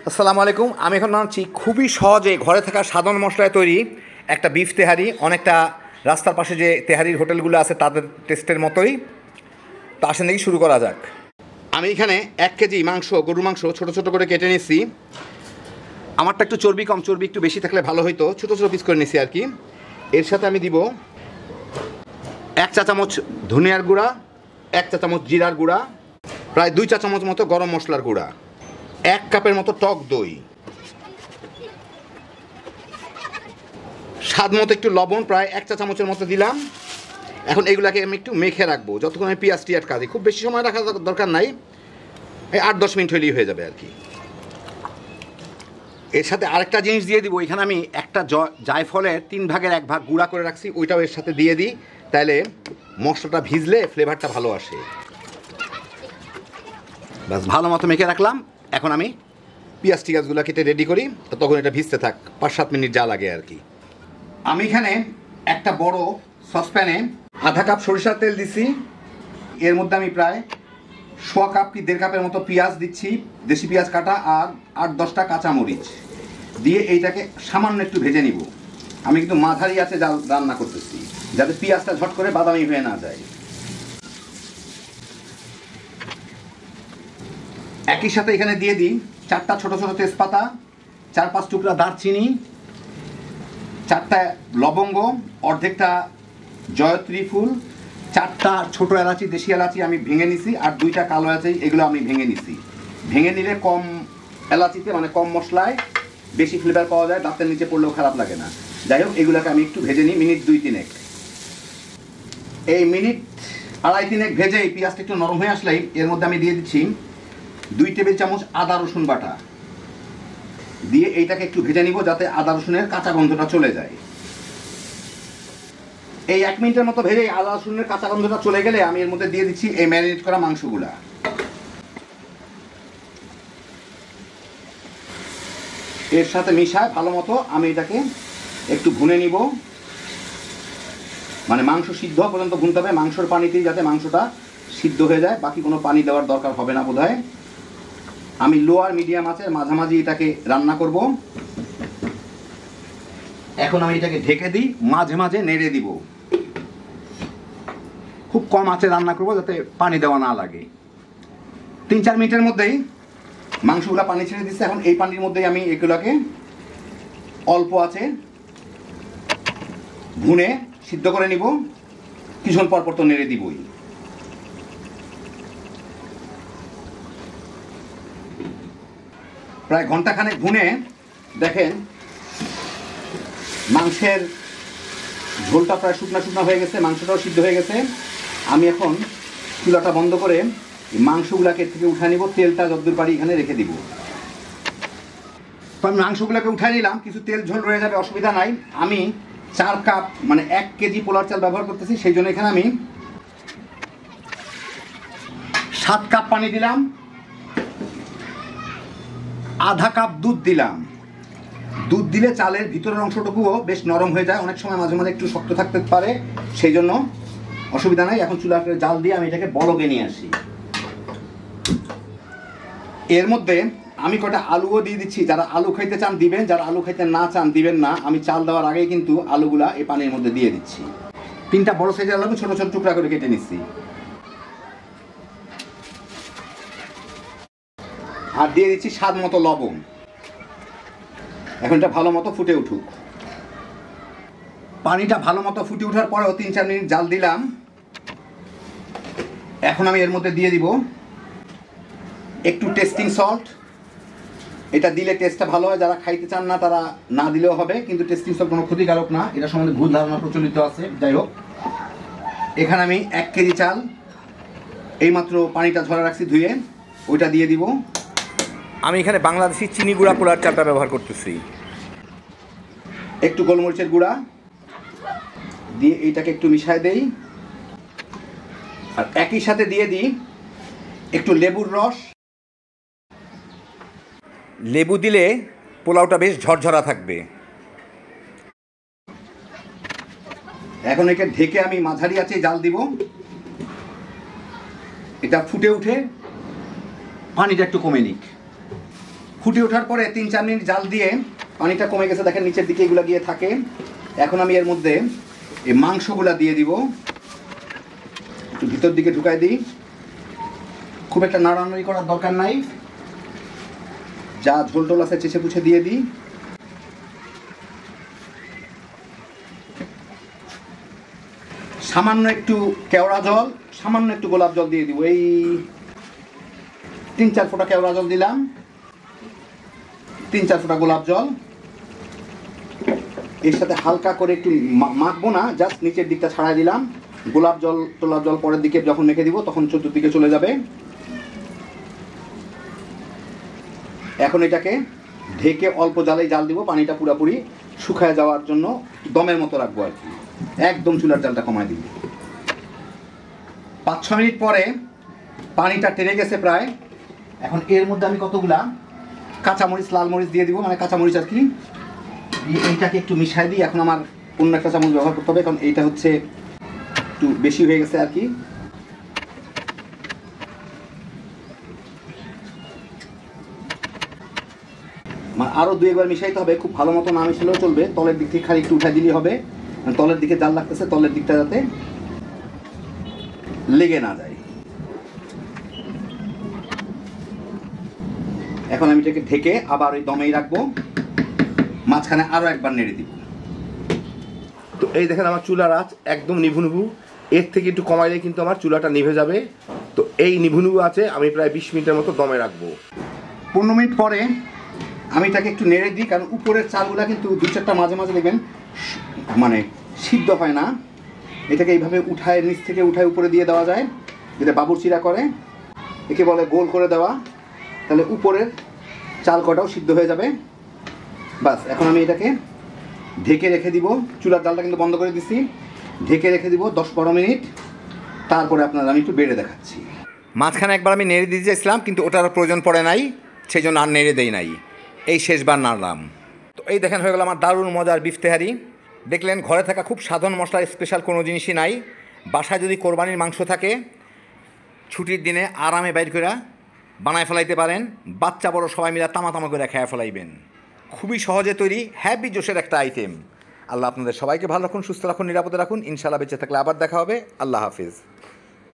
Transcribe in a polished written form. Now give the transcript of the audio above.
আসসালামু আলাইকুম। আমি এখন বানাচ্ছি খুবই সহজে ঘরে থাকা সাধারণ মশলায় তৈরি একটা বিফ তেহারি, অনেকটা রাস্তার পাশে যে তেহারির হোটেলগুলো আছে তাদের টেস্টের মতোই। তো আসেন দেখি শুরু করা যাক। আমি এখানে 1 কেজি মাংস, গরুর মাংস ছোটো ছোটো করে কেটে নিচ্ছি। আমারটা একটু চর্বি কম, চর্বি একটু বেশি থাকলে ভালো হইতো, ছোটো ছোটো পিস করে নিচ্ছি আর কি। এর সাথে আমি দিব 1 চা চামচ ধনিয়ার গুঁড়া, 1 চা চামচ জিরার গুঁড়া, প্রায় 2 চা চামচ মতো গরম মশলার গুঁড়া, 1 কাপের মতো টক দই, স্বাদ মতো একটু লবণ, প্রায় 1 চা চামচের মতো দিলাম। এখন এগুলাকে আমি একটু মেখে রাখবো যতক্ষণ আমি পেঁয়াজ টিয়াজ কাটি। খুব বেশি সময় রাখার দরকার নাই, এই 8-10 মিনিট হলেই হয়ে যাবে আর কি। এর সাথে আরেকটা জিনিস দিয়ে দিব, এখানে আমি একটা জায়ফলের 3 ভাগের 1 ভাগ গুঁড়া করে রাখছি, ওইটাও এর সাথে দিয়ে দিই, তাহলে মশলাটা ভিজলে ফ্লেভারটা ভালো আসে। বাস ভালো মতো মেখে রাখলাম। এখন আমি পেঁয়াজ টিয়াজগুলো কেটে রেডি করি, তো তখন এটা ভিজতে থাক, 5-7 মিনিট যা লাগে আর কি। আমি এখানে একটা বড় সসপ্যানে আধা কাপ সরিষার তেল দিছি। এর মধ্যে আমি প্রায় 1/4 কাপ কি 1.5 কাপের মতো পেঁয়াজ দিচ্ছি, দেশি পেঁয়াজ কাটা, আর 8-10টা কাঁচামরিচ দিয়ে এইটাকে সামান্য একটু ভেজে নিব। আমি কিন্তু মাঝারি আছে রান্না করতেছি, যাতে পেঁয়াজটা ঝট করে বাদামি হয়ে না যায়। একই সাথে এখানে দিয়ে দিই 4টা ছোট ছোট তেজপাতা, 4-5 টুকরা দারচিনি, 4টা লবঙ্গ, অর্ধেকটা জয়ত্রী ফুল, 4টা ছোট এলাচি, দেশি এলাচি আমি ভেঙে নিছি, আর 2টা কালো এলাচি, এগুলো আমি ভেঙে নিছি। ভেঙে নিলে কম এলাচিতে, মানে কম মশলায় বেশি ফ্লেভার পাওয়া যায়, দাঁতের নিচে পড়লেও খারাপ লাগে না। যাই হোক, এগুলোকে আমি একটু ভেজে নিই মিনিট 2-3। এই মিনিট 2.5-3 ভেজে এই পেঁয়াজটা একটু নরম হয়ে আসলেই এর মধ্যে আমি দিয়ে দিচ্ছি 2 টেবিল চামচ আদা রসুন বাটা দিয়ে এইটাকে একটু ভেজে নিব, যাতে আদা রসুনের কাঁচা গন্ধটা চলে যায়। এই 1 মিনিটের মতো ভেজে আদা রসুনের কাঁচা গন্ধটা চলে গেলে আমি এর মধ্যে দিয়ে দিচ্ছি এই ম্যারিনেট করা মাংসগুলা। এর সাথে মিশায় ভালো মতো আমি এটাকে একটু ভুনে নিব, মানে মাংস সিদ্ধ পর্যন্ত ভুনতে হবে, মাংসর পানিতেই যাতে মাংসটা সিদ্ধ হয়ে যায়, বাকি কোনো পানি দেওয়ার দরকার হবে না বোধহয়। আমি লো আর মিডিয়াম আঁচে মাঝামাঝি এটাকে রান্না করব। এখন আমি এটাকে ঢেকে দিই, মাঝে মাঝে নেড়ে দিব। খুব কম আঁচে রান্না করব যাতে পানি দেওয়া না লাগে। 3-4 মিনিটের মধ্যেই মাংসগুলো পানি ছেড়ে দিচ্ছে। এখন এই পানির মধ্যেই আমি এগুলোকে অল্প আঁচে ভুনে সিদ্ধ করে নিব। কিছুক্ষণ পর পর তো নেড়ে দিবই। প্রায় ঘন্টাখানেক ভুনে দেখেন মাংসের ঝোলটা প্রায় শুকনা শুকনা হয়ে গেছে, মাংসটাও সিদ্ধ হয়ে গেছে। আমি এখন চুলাটা বন্ধ করে মাংসগুলাকে থেকে উঠে নিব, তেলটা যতদূর পারি এখানে রেখে দিব। তো আমি মাংসগুলোকে উঠাই নিলাম, কিছু তেল ঝোল রয়ে যাবে, অসুবিধা নাই। আমি 4 কাপ মানে 1 কেজি পোলার চাল ব্যবহার করতেছি, সেই জন্য এখানে আমি 7 কাপ পানি দিলাম, আধা কাপ দুধ দিলাম। দুধ দিলে চালের ভিতরের অংশটুকুও বেশ নরম হয়ে যায়, অনেক সময় মাঝে মাঝে একটু শক্ত থাকতে পারে, সেই জন্য অসুবিধা নাই। এখন চুলাতে জাল দিয়ে আমি এটাকে বলকে নিয়ে আসি। এর মধ্যে আমি কটা আলুও দিয়ে দিচ্ছি, যারা আলু খাইতে চান দিবেন, যারা আলু খাইতে না চান দিবেন না। আমি চাল দেওয়ার আগেই কিন্তু আলুগুলা এই পানির মধ্যে দিয়ে দিচ্ছি। 3টা বড় সাইজের আলু ছোট ছোট টুকরা করে কেটে নিচ্ছি, আর দিয়ে দিচ্ছি স্বাদ মতো লবণ। এখন এটা ভালো মতো ফুটে উঠুক। পানিটা ভালো মতো ফুটে ওঠার পরেও 3-4 মিনিট জাল দিলাম। এখন আমি এর মধ্যে দিয়ে দিব একটু টেস্টিং সল্ট। এটা দিলে টেস্টটা ভালো হয়, যারা খাইতে চান না তারা না দিলেও হবে, কিন্তু টেস্টিং সল্ট কোনো ক্ষতিকারক না, এটা সম্বন্ধে ভুল ধারণা প্রচলিত আছে। যাই হোক, এখানে আমি 1 কেজি চাল এইমাত্র পানিটা ঝরা রাখছি ধুয়ে, ওইটা দিয়ে দিব। আমি এখানে বাংলাদেশি চিনি গুঁড়া পোলার চালটা ব্যবহার করতেছি। একটু গোলমরিচের গুঁড়া দিয়ে এইটাকে একটু মিশায় দেই, আর একই সাথে দিয়ে দিই একটু লেবুর রস। লেবু দিলে পোলাওটা বেশ ঝরঝরা থাকবে। এখন একে ঢেকে আমি মাঝারি আঁচে জাল দিব। এটা ফুটে উঠে পানিটা একটু কমে নিক। ফুটে ওঠার পরে 3-4 মিনিট জাল দিয়ে পানিটা কমে গেছে, দেখেন নিচের দিকে এগুলো গিয়ে থাকে। এখন আমি এর মধ্যে এই মাংসগুলা দিয়ে দিব, একটু ভিতর দিকে ঢুকাই দিই। খুব একটা নাড়ানাড়ি করার দরকার নাই, যা ঝোল টোল আছে চেঁচে পুছে দিয়ে দিই। সামান্য একটু কেওড়া জল, সামান্য একটু গোলাপ জল দিয়ে দিব, এই 3-4 ফোঁটা কেওড়া জল দিলাম, 3-4 ফোঁটা গোলাপ জল। এর সাথে হালকা করে একটু মাখবো না, জাস্ট নিচের দিকটা ছাড়াই দিলাম। গোলাপ জল টোলাপ জল পরের দিকে যখন মেখে দিব তখন চতুর্দিকে চলে যাবে। এখন এটাকে ঢেকে অল্প জালেই জাল দিব, পানিটা পুরোপুরি শুকায় যাওয়ার জন্য দমের মতো রাখবো আর কি। একদম চুলার জালটা কমায় দিব। 5-6 মিনিট পরে পানিটা টেনে গেছে প্রায়। এখন এর মধ্যে আমি কতগুলা কাঁচামরিচ, লাল মরিচ দিয়ে দিব, মানে কাঁচামরিচ আর কি। এইটাকে একটু মিশাই দিই। এখন আমার অন্য একটা চামচ ব্যবহার করতে হবে, কারণ এইটা হচ্ছে একটু বেশি হয়ে গেছে আর কি। আরও 2-1 মিশাইতে হবে, খুব ভালো মতো না মিশালেও চলবে। তলের দিক থেকে খালি একটু উঠাই দিলেই হবে, তলের দিকে জাল লাগতেছে, তলের দিকটা যাতে লেগে না যায়। এখন আমি এটাকে ঢেকে আবার ওই দমেই রাখবো, মাঝখানে আরও একবার নেড়ে দিব। তো এই দেখেন আমার চুলার আঁচ একদম নিভু নিভু, এর থেকে একটু কমাইলে কিন্তু আমার চুলাটা নিভে যাবে। তো এই নিভু নিভু আছে আমি প্রায় 20 মিনিটের মতো দমে রাখবো। 15 মিনিট পরে আমি এটাকে একটু নেড়ে দিই, কারণ উপরের চালগুলা কিন্তু 2-4টা মাঝে মাঝে দেখবেন মানে সিদ্ধ হয় না। এটাকে এইভাবে উঠায়, নিচ থেকে উঠায় উপরে দিয়ে দেওয়া যায়, যেটা বাবুর্চিরা করে, একে বলে গোল করে দেওয়া। তাহলে উপরের চাল কটাও সিদ্ধ হয়ে যাবে। বাস, এখন আমি এটাকে ঢেকে রেখে দিব। চুলার জালটা কিন্তু বন্ধ করে দিছি, ঢেকে রেখে দিব 10-12 মিনিট। তারপরে আপনার আমি একটু বেড়ে দেখাচ্ছি। মাঝখানে একবার আমি নেড়ে দিতে চাইছিলাম, কিন্তু ওটার প্রয়োজন পড়ে নাই, সেই জন্য আর নেড়ে দেই নাই, এই শেষবার নাড়লাম। তো এই দেখেন হয়ে গেল আমার দারুণ মজার বিফ তেহারি। দেখলেন ঘরে থাকা খুব সাধারণ মশলা, স্পেশাল কোনো জিনিসই নাই। বাসায় যদি কোরবানির মাংস থাকে, ছুটির দিনে আরামে বাইর করে বানায় ফেলাইতে পারেন। বাচ্চা বড় সবাই মিলে তামা তামা করে খেয়ে ফেলাইবেন। খুবই সহজে তৈরি, হ্যাপি জোশের একটা আইটেম। আল্লাহ আপনাদের সবাইকে ভালো রাখুন, সুস্থ রাখুন, নিরাপদে রাখুন। ইনশাআল্লাহ বেঁচে থাকলে আবার দেখা হবে। আল্লাহ হাফিজ।